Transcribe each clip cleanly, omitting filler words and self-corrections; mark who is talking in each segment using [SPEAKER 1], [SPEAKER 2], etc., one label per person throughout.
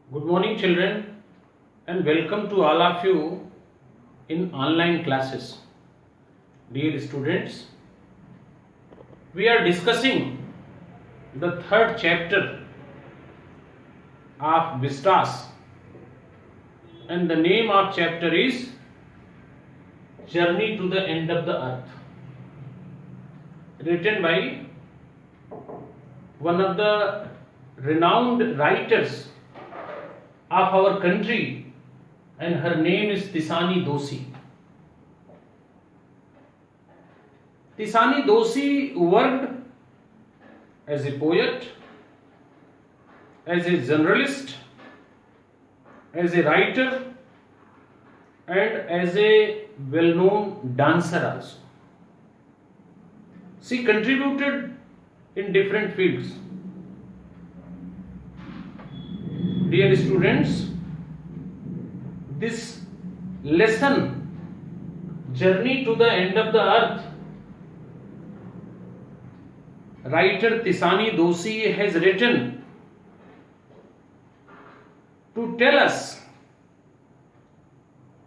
[SPEAKER 1] Good morning, children, and welcome to all of you in online classes. Dear students, we are discussing the third chapter of Vistas, and the name of chapter is Journey to the End of the Earth, written by one of the renowned writers of our country, and her name is Tisani Doshi. Tisani Doshi worked as a poet, as a journalist, as a writer, and as a well-known dancer also. She contributed in different fields. Dear students, this lesson, Journey to the End of the Earth, writer Tisani Doshi has written to tell us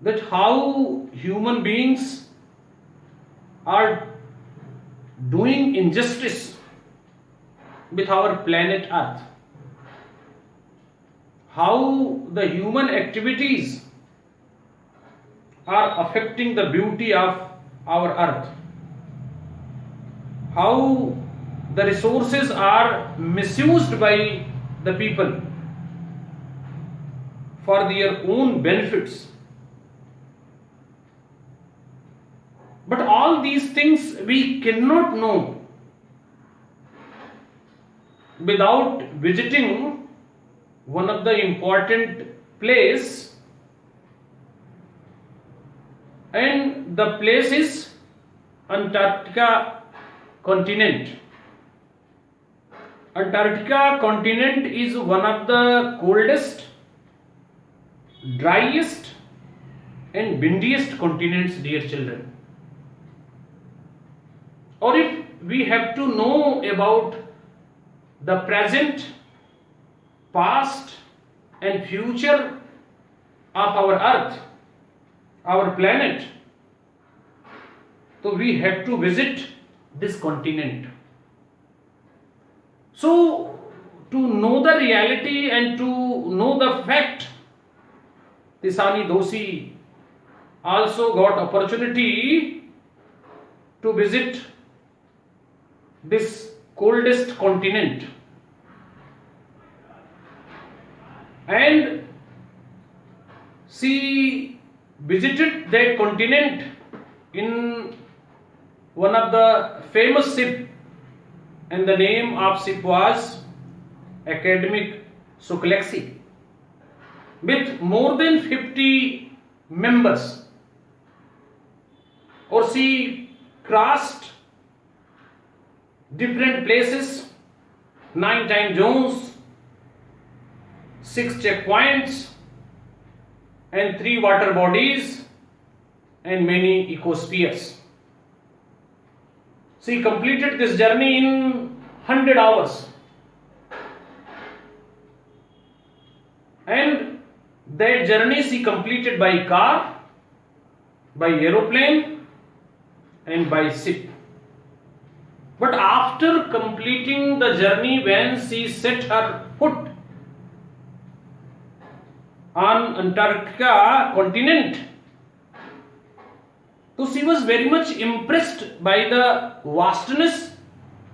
[SPEAKER 1] that how human beings are doing injustice with our planet Earth. How the human activities are affecting the beauty of our earth. How the resources are misused by the people for their own benefits. But all these things we cannot know without visiting one of the important place, and the place is Antarctica continent. Antarctica continent is one of the coldest, driest and windiest continents, dear children. Or if we have to know about the present, past and future of our earth, our planet, so we have to visit this continent. So to know the reality and to know the fact, Tisani Doshi also got opportunity to visit this coldest continent, and she visited that continent in one of the famous ship, and the name of ship was Academic Suklexi, with more than 50 members. Or she crossed different places, 9 time zones, 6 checkpoints, and 3 water bodies, and many ecospheres. She completed this journey in 100 hours, and that journey she completed by car, by aeroplane, and by ship. But after completing the journey, when she set her foot on Antarctica continent, so she was very much impressed by the vastness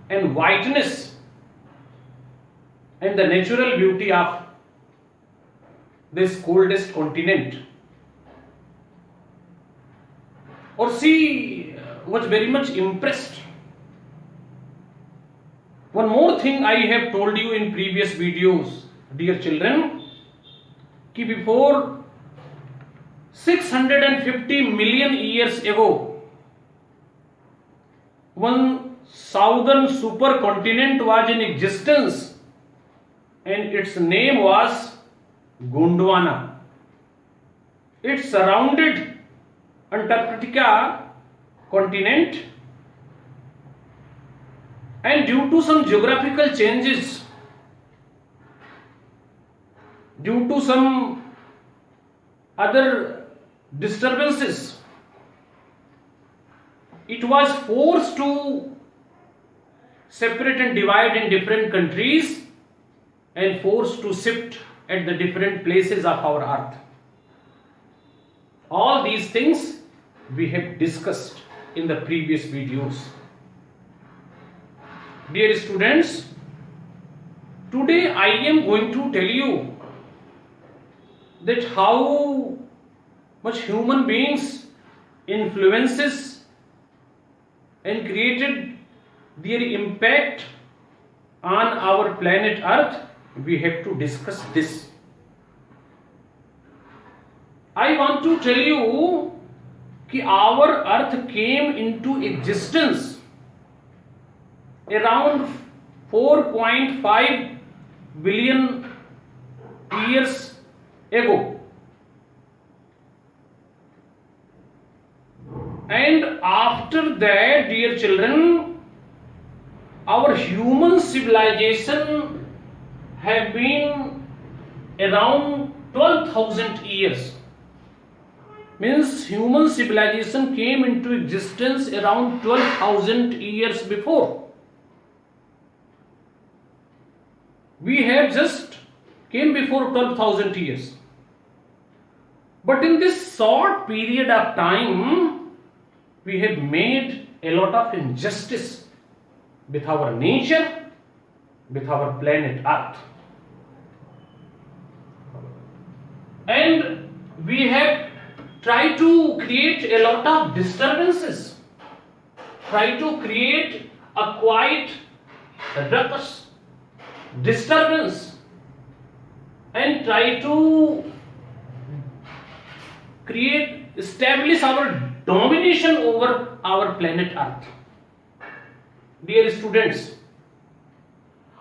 [SPEAKER 1] and whiteness and the natural beauty of this coldest continent. Or she was very much impressed. One more thing I have told you in previous videos, dear children, कि before 650 million years ago, one southern supercontinent was in existence, and its name was Gondwana. It surrounded Antarctica continent, and due to some geographical changes, due to some other disturbances, it was forced to separate and divide in different countries and forced to shift at the different places of our earth. All these things we have discussed in the previous videos. Dear students, today I am going to tell you that how much human beings influences and created their impact on our planet Earth. We have to discuss this. I want to tell you that our Earth came into existence around 4.5 billion years ago. And after that, dear children, our human civilization have been around 12,000 years. Means human civilization came into existence around 12,000 years before. We have just came before 12,000 years. But in this short period of time, we have made a lot of injustice with our nature, with our planet Earth. And we have tried to create a lot of disturbances, try to create a quiet ruckus, disturbance, and try to establish our domination over our planet Earth. Dear students,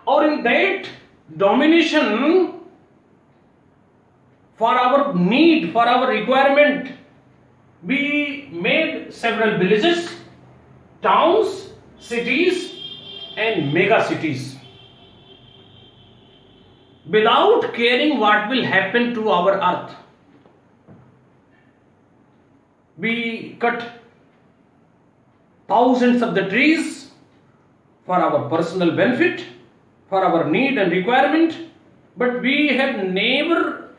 [SPEAKER 1] or in that domination, for our need, for our requirement, we made several villages, towns, cities, and mega cities, without caring what will happen to our earth. We cut thousands of the trees for our personal benefit, for our need and requirement, but we have never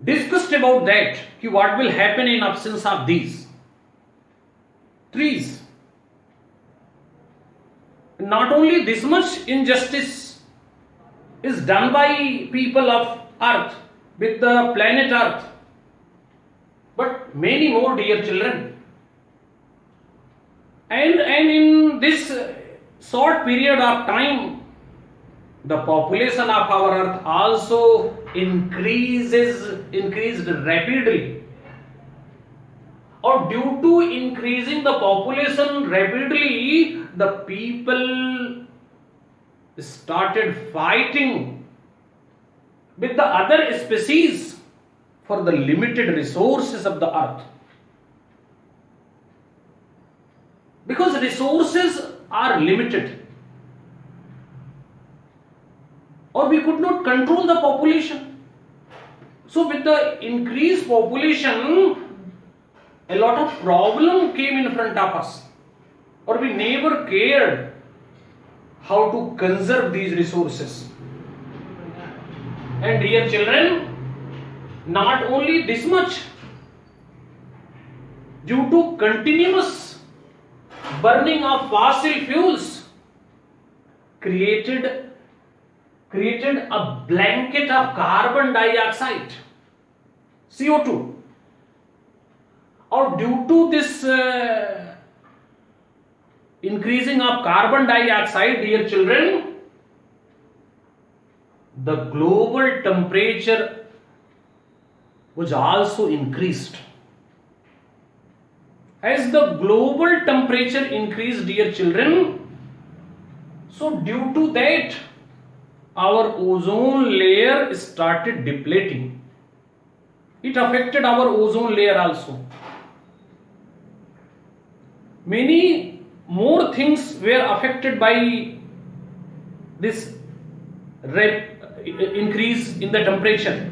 [SPEAKER 1] discussed about that, what will happen in absence of these trees. Not only this much injustice is done by people of earth with the planet earth, but many more, dear children. And in this short period of time, the population of our earth also increased rapidly. Or due to increasing the population rapidly, the people started fighting with the other species for the limited resources of the earth. Because resources are limited, or we could not control the population. So with the increased population, a lot of problem came in front of us, or we never cared how to conserve these resources. And dear children, not only this much, due to continuous burning of fossil fuels, created a blanket of carbon dioxide, CO2. Or due to this increasing of carbon dioxide, dear children, the global temperature was also increased. As the global temperature increased, dear children, so due to that, our ozone layer started depleting. It affected our ozone layer also. Many more things were affected by this increase in the temperature.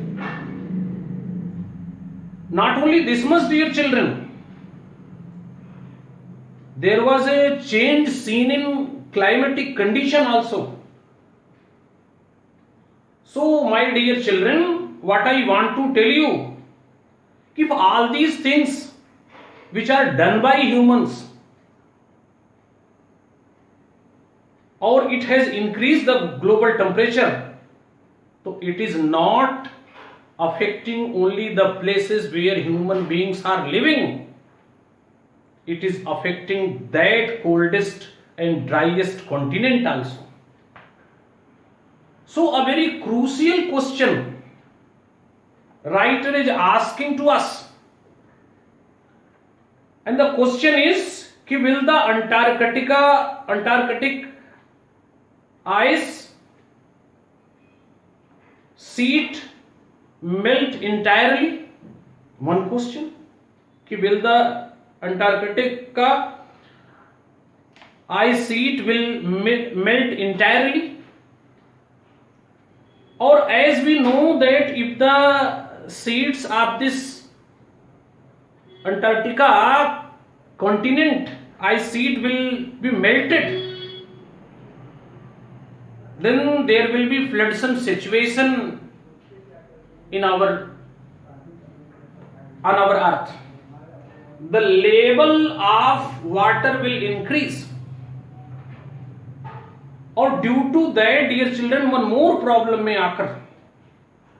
[SPEAKER 1] Not only this much, dear children, there was a change seen in climatic condition also. So, my dear children, what I want to tell you, if all these things which are done by humans, or it has increased the global temperature, so it is not affecting only the places where human beings are living. It is affecting that coldest and driest continent also. So a very crucial question writer is asking to us, and the question is, will the Antarctic ice sheet melt entirely? One question. Will the Antarctica ice sheet will melt entirely? Or as we know that if the sheets of this Antarctica continent ice sheet will be melted, then there will be flooding situation on our earth. The level of water will increase. Or due to that, dear children, one more problem may occur.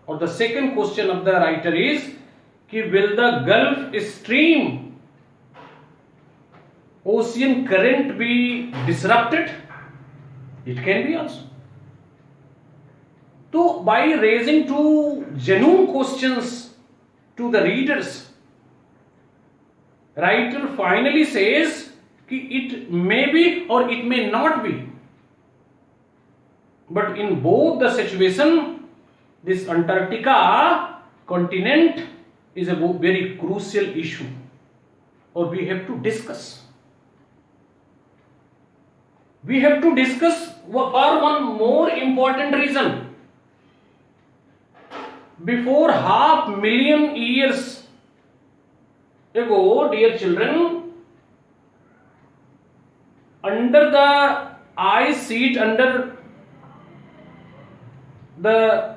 [SPEAKER 1] Or the second question of the writer is, will the Gulf Stream ocean current be disrupted? It can be also. So, by raising two genuine questions to the readers, writer finally says it may be or it may not be. But in both the situation, this Antarctica continent is a very crucial issue, or we have to discuss. We have to discuss for one more important reason. Before 500,000 years ago, dear children, under the ice sheet, under the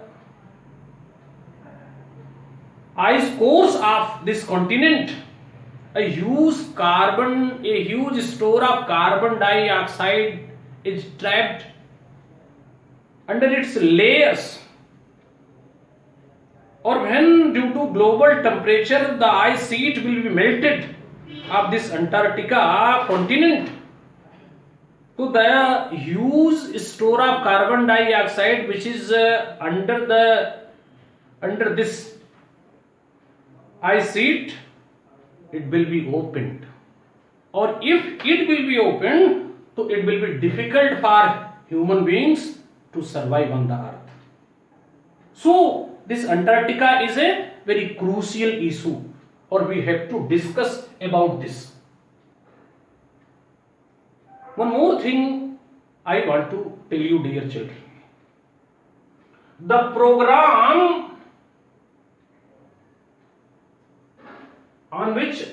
[SPEAKER 1] ice cores of this continent, a huge store of carbon dioxide is trapped under its layers. Or when due to global temperature the ice sheet will be melted of this Antarctica continent, so the huge store of carbon dioxide which is under this ice sheet, it will be opened. Or if it will be opened, so it will be difficult for human beings to survive on the earth. So this Antarctica is a very crucial issue, or we have to discuss about this. One more thing I want to tell you, dear children. The program on which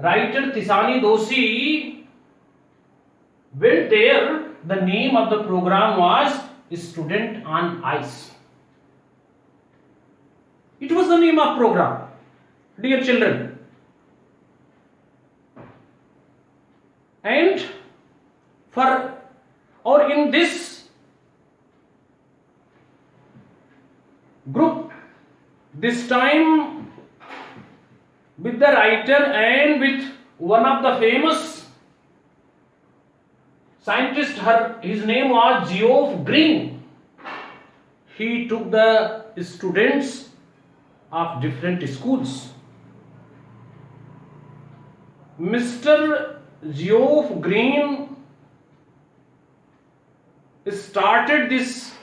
[SPEAKER 1] writer Tisani Doshi went there, the name of the program was Student on Ice. It was the name of program, dear children. And in this group, this time with the writer and with one of the famous scientist, his name was Geoff Green. He took the students of different schools. Mr. Geoff Green started this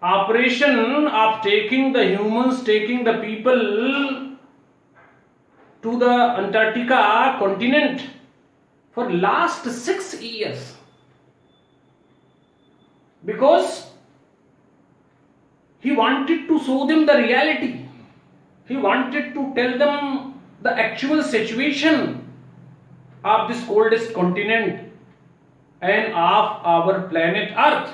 [SPEAKER 1] operation of taking the people to the Antarctica continent for last 6 years. because he wanted to show them the reality. He wanted to tell them the actual situation of this coldest continent and of our planet Earth.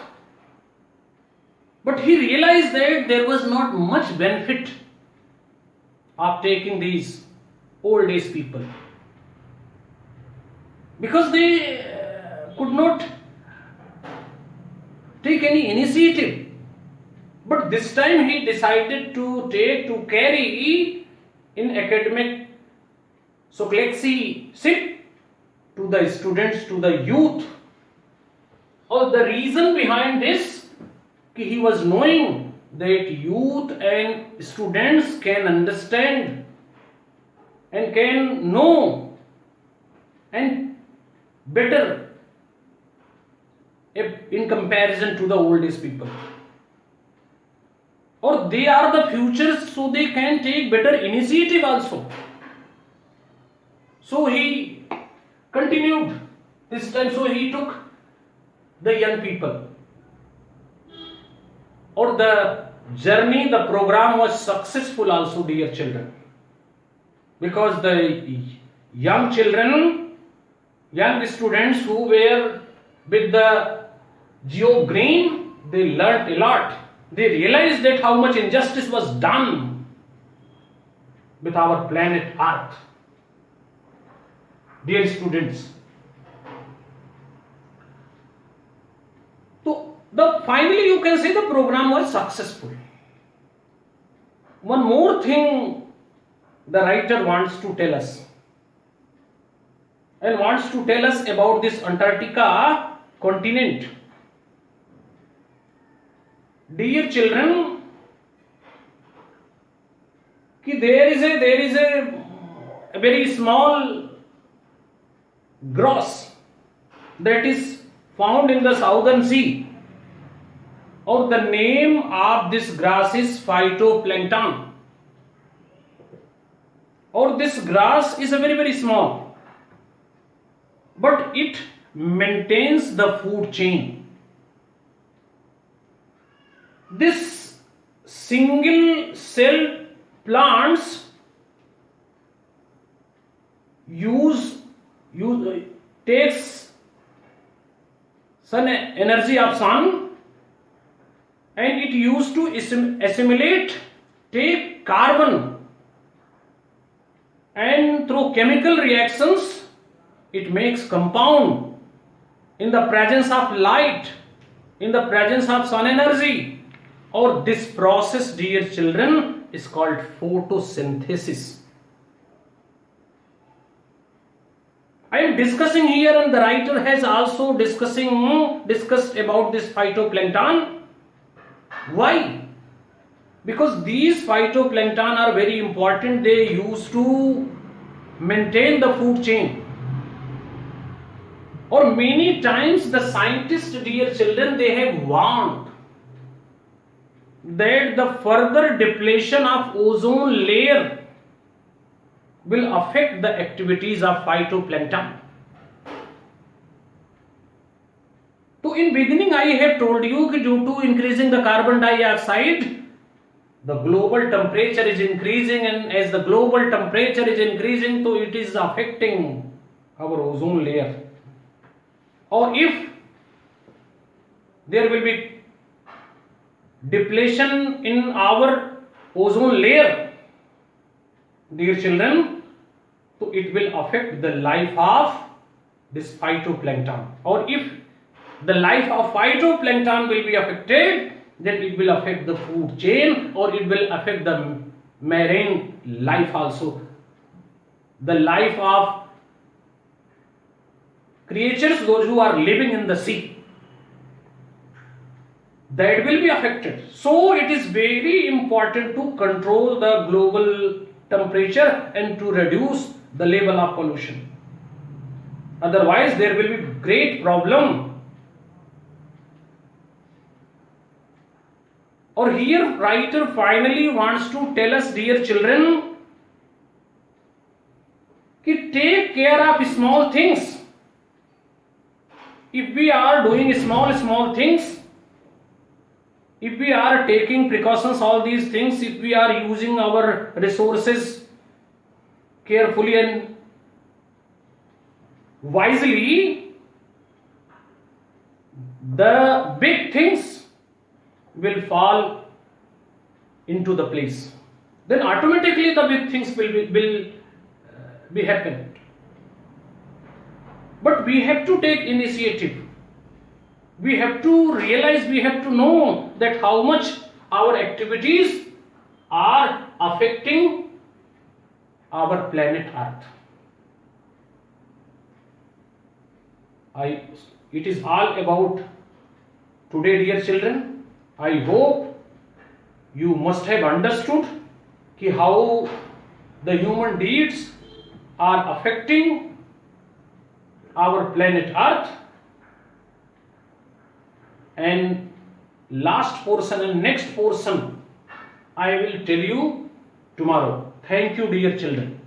[SPEAKER 1] But he realized that there was not much benefit of taking these old age people, because they could not take any initiative. But this time he decided to carry in academic scholarship to the students, to the youth. Or the reason behind this, he was knowing that youth and students can understand and can know and better in comparison to the old age people. Or they are the futures, so they can take better initiative also. So he continued this time, so he took the young people. Or the journey, the program was successful also, dear children, because the young children, young students who were with the Geo Green, they learnt a lot. They realized that how much injustice was done with our planet Earth. Dear students, so finally you can say the program was successful. One more thing the writer wants to tell us, and wants to tell us about this Antarctica continent. Dear children, there is a very small grass that is found in the southern sea. Or the name of this grass is phytoplankton. Or this grass is a very small, but it maintains the food chain. This single cell plants takes sun energy of sun, and it used to assimilate, take carbon, and through chemical reactions it makes compound in the presence of light, in the presence of sun energy. Or this process, dear children, is called photosynthesis. I am discussing here, and the writer has also discussed about this phytoplankton. Why? Because these phytoplankton are very important. They used to maintain the food chain. Or many times the scientists, dear children, they have warned that the further depletion of ozone layer will affect the activities of phytoplankton. So in beginning I have told you that due to increasing the carbon dioxide, the global temperature is increasing, and as the global temperature is increasing, so it is affecting our ozone layer. Or if there will be depletion in our ozone layer, dear children, so it will affect the life of this phytoplankton. Or if the life of phytoplankton will be affected, then it will affect the food chain, or it will affect the marine life also, the life of creatures, those who are living in the sea, that will be affected. So it is very important to control the global temperature and to reduce the level of pollution. Otherwise there will be great problem. Or here writer finally wants to tell us, dear children, कि take care of small things. If we are doing small things, if we are taking precautions, all these things, if we are using our resources carefully and wisely, the big things will fall into the place. Then automatically the big things will be happen. But we have to take initiative. We have to realize, we have to know that how much our activities are affecting our planet Earth. It is all about today, dear children. I hope you must have understood how the human deeds are affecting our planet Earth. And last portion and next portion I will tell you tomorrow. Thank you, dear children.